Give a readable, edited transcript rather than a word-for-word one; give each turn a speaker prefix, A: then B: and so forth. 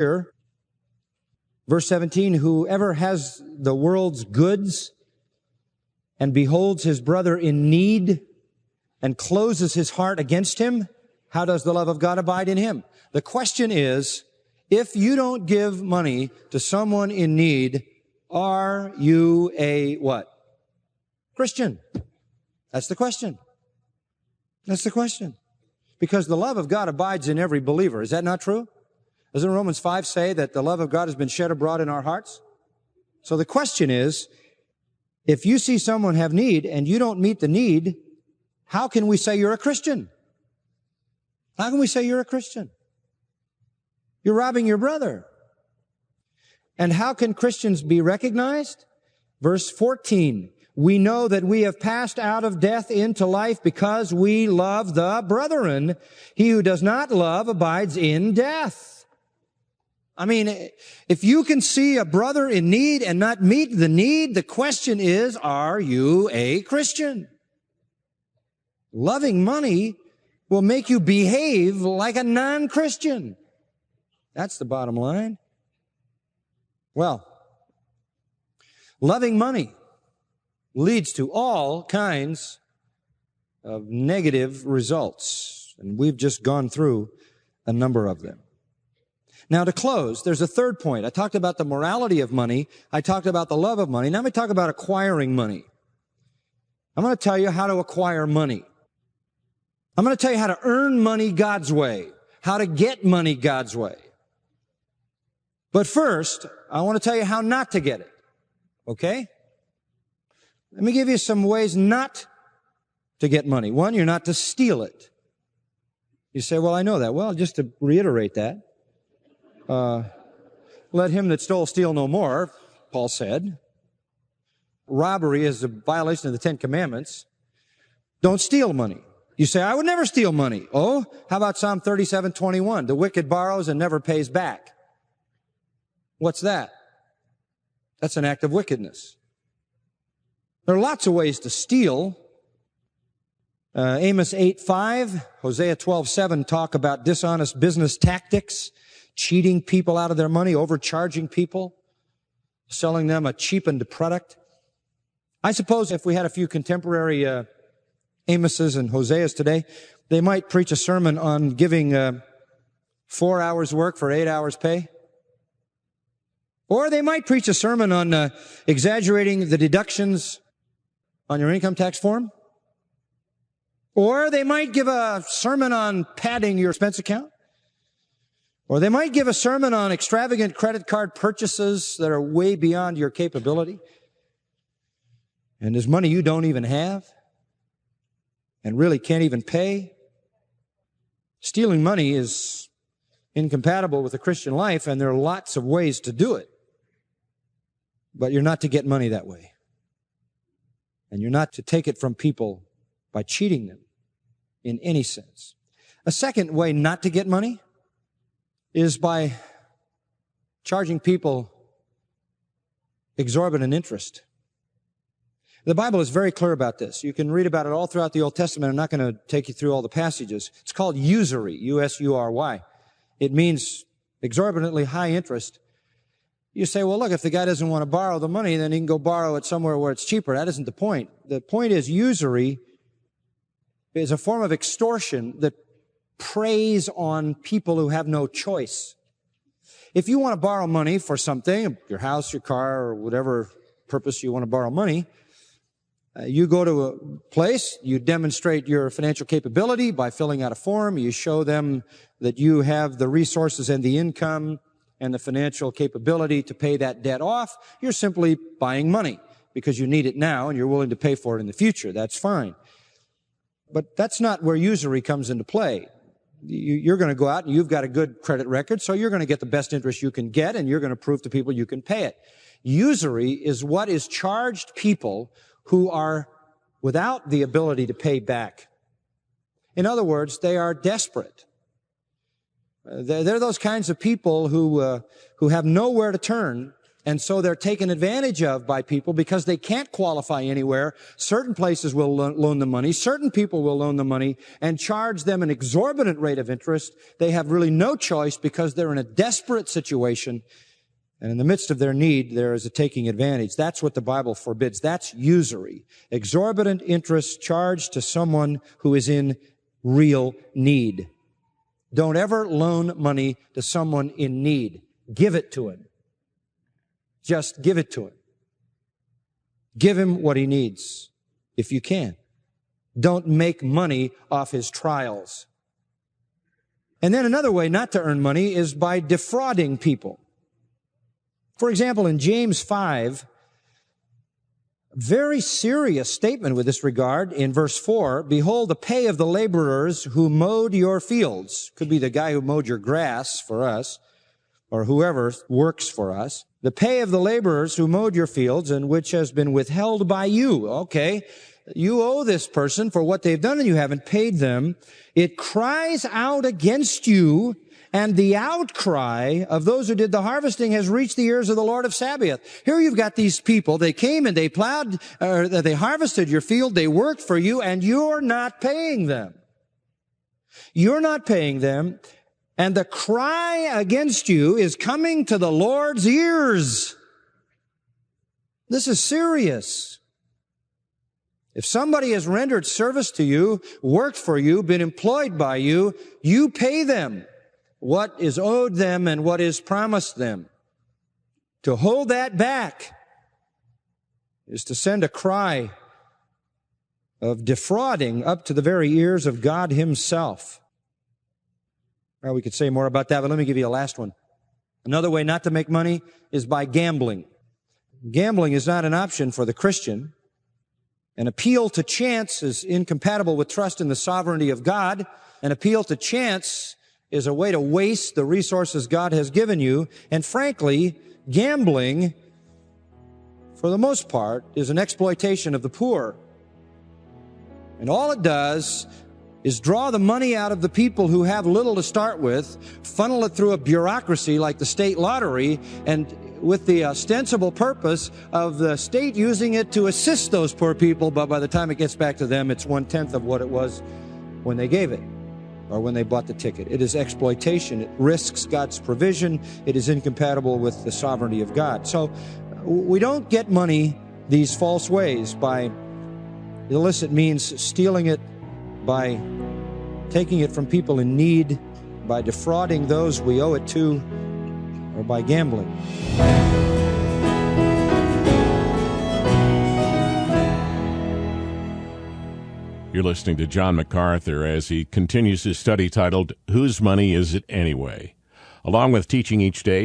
A: Here, verse 17, whoever has the world's goods and beholds his brother in need and closes his heart against him, how does the love of God abide in him? The question is, if you don't give money to someone in need, are you a what? Christian. That's the question. That's the question. Because the love of God abides in every believer. Is that not true? Doesn't Romans 5 say that the love of God has been shed abroad in our hearts? So the question is, if you see someone have need and you don't meet the need, how can we say you're a Christian? How can we say you're a Christian? You're robbing your brother. And how can Christians be recognized? Verse 14, we know that we have passed out of death into life because we love the brethren. He who does not love abides in death. I mean, if you can see a brother in need and not meet the need, the question is, are you a Christian? Loving money will make you behave like a non-Christian. That's the bottom line. Well, loving money leads to all kinds of negative results, and we've just gone through a number of them. Now, to close, there's a third point. I talked about the morality of money. I talked about the love of money. Now let me talk about acquiring money. I'm going to tell you how to acquire money. I'm going to tell you how to earn money God's way, how to get money God's way. But first, I want to tell you how not to get it. Okay? Let me give you some ways not to get money. One, you're not to steal it. You say, well, I know that. Well, just to reiterate that, let him that stole steal no more, Paul said. Robbery is a violation of the Ten Commandments. Don't steal money. You say, I would never steal money. Oh, how about Psalm 37:21? The wicked borrows and never pays back. What's that? That's an act of wickedness. There are lots of ways to steal. Amos 8:5, Hosea 12:7 talk about dishonest business tactics, cheating people out of their money, overcharging people, selling them a cheapened product. I suppose if we had a few contemporary Amoses and Hoseas today, they might preach a sermon on giving 4 hours work for 8 hours pay. Or they might preach a sermon on exaggerating the deductions on your income tax form. Or they might give a sermon on padding your expense account. Or they might give a sermon on extravagant credit card purchases that are way beyond your capability. And there's money you don't even have and really can't even pay. Stealing money is incompatible with the Christian life, and there are lots of ways to do it. But you're not to get money that way. And you're not to take it from people by cheating them in any sense. A second way not to get money is by charging people exorbitant interest. The Bible is very clear about this. You can read about it all throughout the Old Testament. I'm not going to take you through all the passages. It's called usury, U-S-U-R-Y. It means exorbitantly high interest. You say, well, look, if the guy doesn't want to borrow the money, then he can go borrow it somewhere where it's cheaper. That isn't the point. The point is usury is a form of extortion that preys on people who have no choice. If you want to borrow money for something, your house, your car, or whatever purpose you want to borrow money, you go to a place, you demonstrate your financial capability by filling out a form, you show them that you have the resources and the income and the financial capability to pay that debt off. You're simply buying money because you need it now and you're willing to pay for it in the future. That's fine. But that's not where usury comes into play. You're going to go out and you've got a good credit record, so you're going to get the best interest you can get and you're going to prove to people you can pay it. Usury is what is charged people who are without the ability to pay back. In other words, they are desperate. They're those kinds of people who have nowhere to turn And so they're taken advantage of by people because they can't qualify anywhere. Certain places will loan them money. Certain people will loan them money and charge them an exorbitant rate of interest. They have really no choice because they're in a desperate situation. And in the midst of their need, there is a taking advantage. That's what the Bible forbids. That's usury. Exorbitant interest charged to someone who is in real need. Don't ever loan money to someone in need. Give it to him. Just give it to him. Give him what he needs, if you can. Don't make money off his trials. And then another way not to earn money is by defrauding people. For example, in James 5, very serious statement with this regard in verse 4, behold the pay of the laborers who mowed your fields. Could be the guy who mowed your grass for us, or whoever works for us. The pay of the laborers who mowed your fields and which has been withheld by you. Okay, you owe this person for what they've done and you haven't paid them. It cries out against you, and the outcry of those who did the harvesting has reached the ears of the Lord of Sabaoth. Here you've got these people. They came and they plowed, they harvested your field. They worked for you, and you're not paying them. You're not paying them. And the cry against you is coming to the Lord's ears. This is serious. If somebody has rendered service to you, worked for you, been employed by you, you pay them what is owed them and what is promised them. To hold that back is to send a cry of defrauding up to the very ears of God Himself. Well, we could say more about that, but let me give you a last one. Another way not to make money is by gambling. Gambling is not an option for the Christian. An appeal to chance is incompatible with trust in the sovereignty of God. An appeal to chance is a way to waste the resources God has given you. And frankly, gambling, for the most part, is an exploitation of the poor. And all it does is draw the money out of the people who have little to start with, funnel it through a bureaucracy like the state lottery, and with the ostensible purpose of the state using it to assist those poor people, but by the time it gets back to them, it's 1/10 of what it was when they gave it, or when they bought the ticket. It is exploitation. It risks God's provision. It is incompatible with the sovereignty of God. So we don't get money these false ways by illicit means, stealing it, by taking it from people in need, by defrauding those we owe it to, or by gambling.
B: You're listening to John Macarthur as he continues his study titled, Whose Money Is It Anyway? Along with teaching each day,